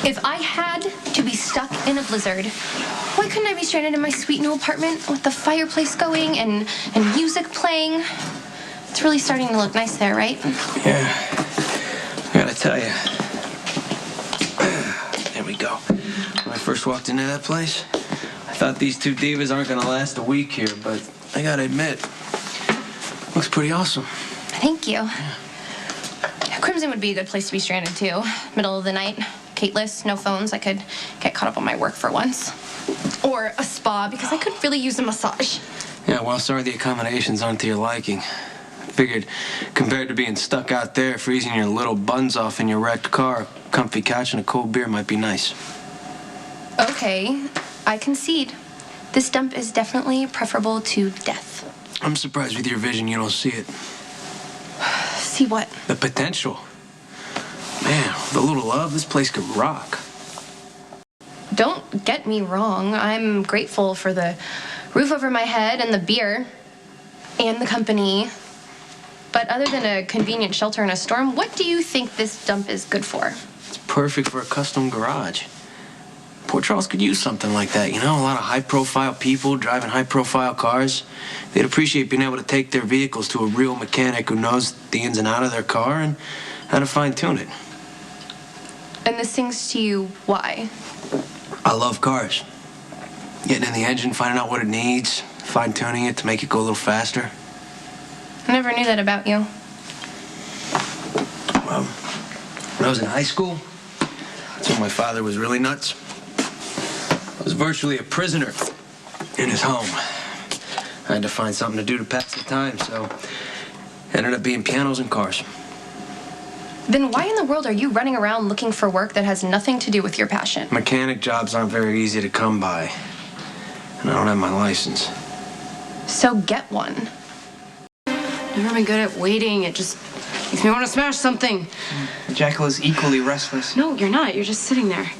If I had to be stuck in a blizzard, why couldn't I be stranded in my sweet new apartment with the fireplace going and music playing? It's really starting to look nice there, right? Yeah. I gotta tell you. There we go. When I first walked into that place, I thought these two divas aren't gonna last a week here, but I gotta admit, looks pretty awesome. Thank you. Yeah. Crimson would be a good place to be stranded, too. Middle of the night, Caitless, no phones. I could get caught up on my work for once. Or a spa, because I could really use a massage. Yeah, well, sorry the accommodations aren't to your liking. I figured, compared to being stuck out there, freezing your little buns off in your wrecked car, a comfy couch and a cold beer might be nice. Okay, I concede. This dump is definitely preferable to death. I'm surprised with your vision you don't see it. See what? The potential. Man, with a little love, this place could rock. Don't get me wrong. I'm grateful for the roof over my head and the beer and the company. But other than a convenient shelter in a storm, what do you think this dump is good for? It's perfect for a custom garage. Port Charles could use something like that, you know? A lot of high-profile people driving high-profile cars. They'd appreciate being able to take their vehicles to a real mechanic who knows the ins and outs of their car and how to fine-tune it. And this sings to you why? I love cars. Getting in the engine, finding out what it needs, fine-tuning it to make it go a little faster. I never knew that about you. Well, when I was in high school, that's when my father was really nuts. I was virtually a prisoner in his home. I had to find something to do to pass the time, so it ended up being pianos and cars. Then why in the world are you running around looking for work that has nothing to do with your passion? Mechanic jobs aren't very easy to come by, and I don't have my license. So get one. Never been good at waiting. It just makes me want to smash something. Jekyll is equally restless. No, you're not. You're just sitting there.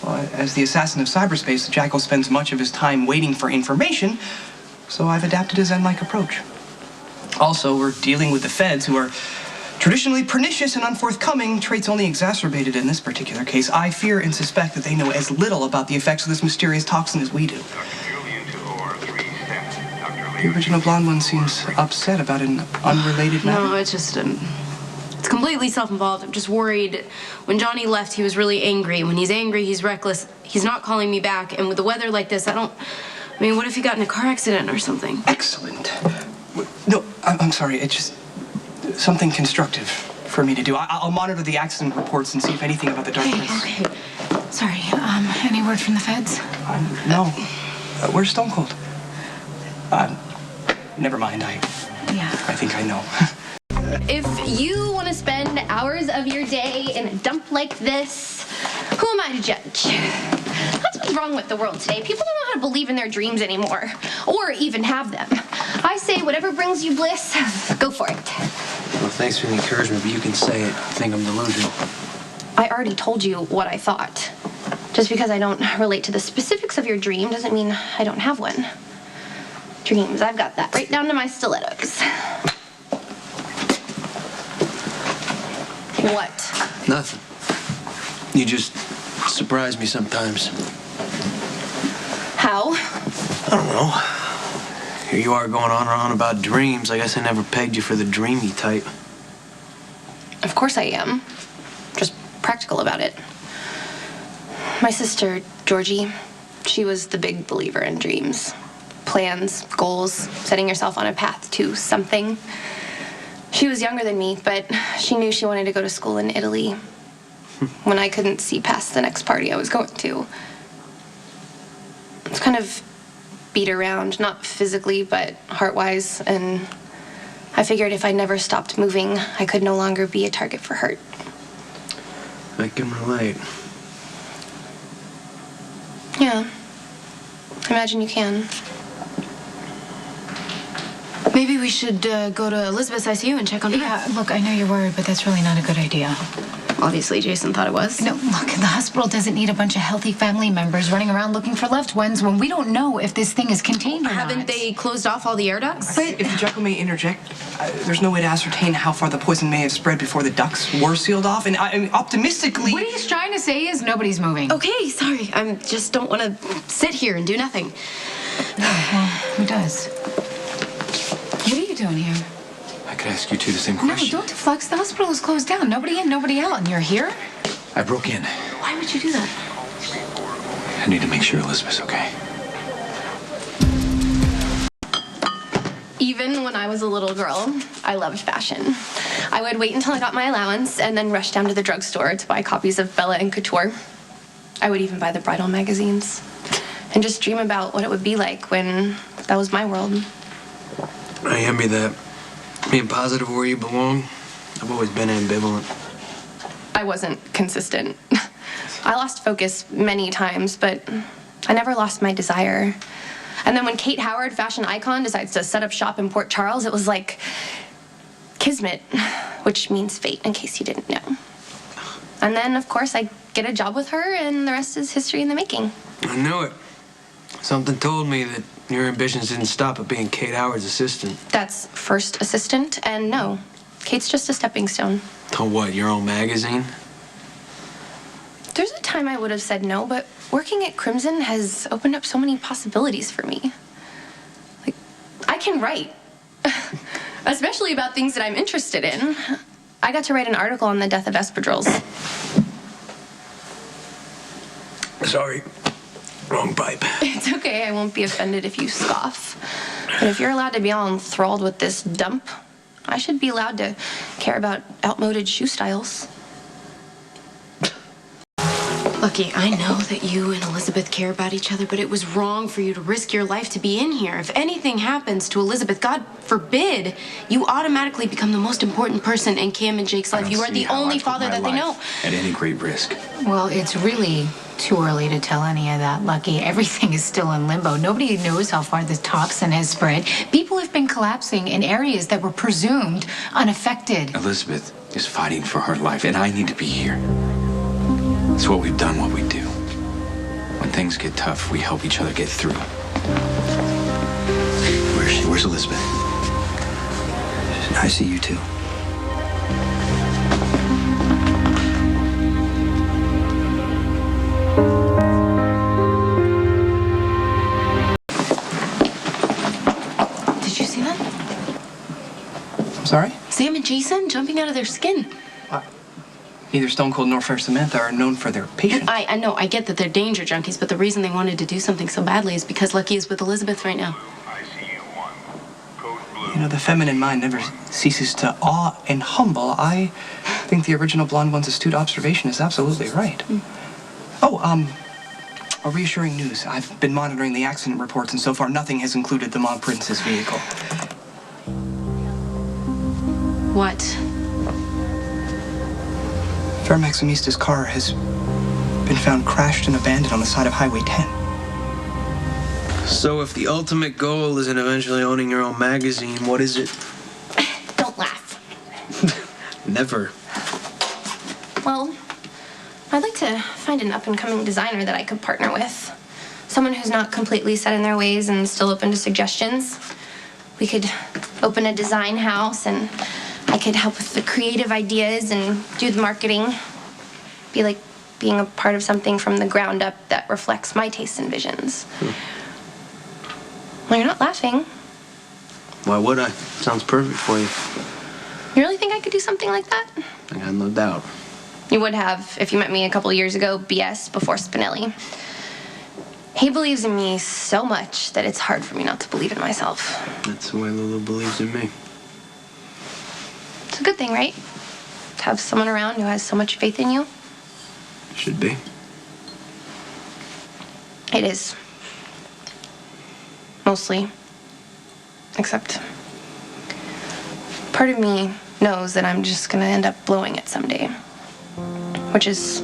Well, as the assassin of cyberspace, Jekyll spends much of his time waiting for information, so I've adapted a Zen-like approach. Also, we're dealing with the feds, who are traditionally pernicious and unforthcoming, traits only exacerbated in this particular case. I fear and suspect that they know as little about the effects of this mysterious toxin as we do. The original blonde one seems upset about an unrelated matter. No, it's just, it's completely self-involved. I'm just worried. When Johnny left, he was really angry. When he's angry, he's reckless. He's not calling me back. And with the weather like this, I mean, what if he got in a car accident or something? Excellent. No, I'm sorry. It's just something constructive for me to do. I'll monitor the accident reports and see if anything about the dark prints. Okay. Sorry, any word from the feds? No. We're stone cold. Never mind. I think I know. If you want to spend hours of your day in a dump like this, who am I to judge? That's what's wrong with the world today. People don't know how to believe in their dreams anymore, or even have them. I say whatever brings you bliss, go for it. Well, thanks for the encouragement, but you can say it. I think I'm delusional. I already told you what I thought. Just because I don't relate to the specifics of your dream doesn't mean I don't have one. Dreams, I've got that right down to my stilettos. What? Nothing. You just surprise me sometimes. How? I don't know. Here you are going on and on about dreams. I guess I never pegged you for the dreamy type. Of course I am. Just practical about it. My sister, Georgie, she was the big believer in dreams. Plans, goals, setting yourself on a path to something. She was younger than me, but she knew she wanted to go to school in Italy when I couldn't see past the next party I was going to. It's kind of beat around, not physically, but heart-wise, and I figured if I never stopped moving, I could no longer be a target for hurt. I can relate. Yeah. Imagine you can. Maybe we should go to Elizabeth's ICU and check on her. Yeah, look, I know you're worried, but that's really not a good idea. Obviously, Jason thought it was. No, look, the hospital doesn't need a bunch of healthy family members running around looking for loved ones when we don't know if this thing is contained or Haven't not. they closed off all the air ducts? If the Jekyll may interject, there's no way to ascertain how far the poison may have spread before the ducts were sealed off, and I mean, optimistically... What he's trying to say is nobody's moving. Okay, sorry. I just don't want to sit here and do nothing. Well, who does? What are you doing here? I could ask you two the same No, question. don't deflux. The hospital is closed down. Nobody in, nobody out, and you're here? I broke in. Why would you do that? I need to make sure Elizabeth's okay. Even when I was a little girl, I loved fashion. I would wait until I got my allowance and then rush down to the drugstore to buy copies of Bella and Couture. I would even buy the bridal magazines and just dream about what it would be like when that was my world. I envy that. Being positive where you belong, I've always been ambivalent. I wasn't consistent. I lost focus many times, but I never lost my desire. And then when Kate Howard, fashion icon, decides to set up shop in Port Charles, it was like kismet, which means fate, in case you didn't know. And then, of course, I get a job with her, and the rest is history in the making. I knew it. Something told me that your ambitions didn't stop at being Kate Howard's assistant. That's first assistant, and no, Kate's just a stepping stone. To what, your own magazine? There's a time I would have said no, but working at Crimson has opened up so many possibilities for me. Like, I can write, especially about things that I'm interested in. I got to write an article on the death of espadrilles. Sorry. Wrong pipe. It's okay, I won't be offended if you scoff. But if you're allowed to be all enthralled with this dump, I should be allowed to care about outmoded shoe styles. Lucky, I know that you and Elizabeth care about each other, but it was wrong for you to risk your life to be in here. If anything happens to Elizabeth, God forbid, you automatically become the most important person in Cam and Jake's life. You are the only father that they know. At any great risk. Well, it's really too early to tell any of that, Lucky. Everything is still in limbo. Nobody knows how far the toxin has spread. People have been collapsing in areas that were presumed unaffected. Elizabeth is fighting for her life, and I need to be here. It's what we've done, what we do. When things get tough, we help each other get through. Where's she? Where's Elizabeth? I see you too. Did you see that? I'm sorry? Sam and Jason jumping out of their skin. Neither Stone Cold nor Fair Samantha are known for their patience. I know, I get that they're danger junkies, but the reason they wanted to do something so badly is because Lucky is with Elizabeth right now. You know, the feminine mind never ceases to awe and humble. I think the original blonde one's astute observation is absolutely right. A reassuring news. I've been monitoring the accident reports, and so far nothing has included the Mauve Princess vehicle. What? Fair Maximista's car has been found crashed and abandoned on the side of Highway 10. So if the ultimate goal isn't eventually owning your own magazine, what is it? Don't laugh. Never. Well, I'd like to find an up-and-coming designer that I could partner with. Someone who's not completely set in their ways and still open to suggestions. We could open a design house, and I could help with the creative ideas and do the marketing. Be like being a part of something from the ground up that reflects my tastes and visions. Well, you're not laughing. Why would I? Sounds perfect for you. You really think I could do something like that? I got no doubt. You would have if you met me a couple years ago, BS, before Spinelli. He believes in me so much that it's hard for me not to believe in myself. That's the way Lulu believes in me. It's a good thing, right? To have someone around who has so much faith in you. Should be. It is. Mostly. Except part of me knows that I'm just gonna end up blowing it someday. Which is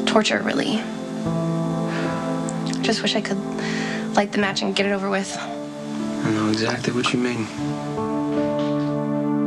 torture, really. I just wish I could light the match and get it over with. I know exactly what you mean.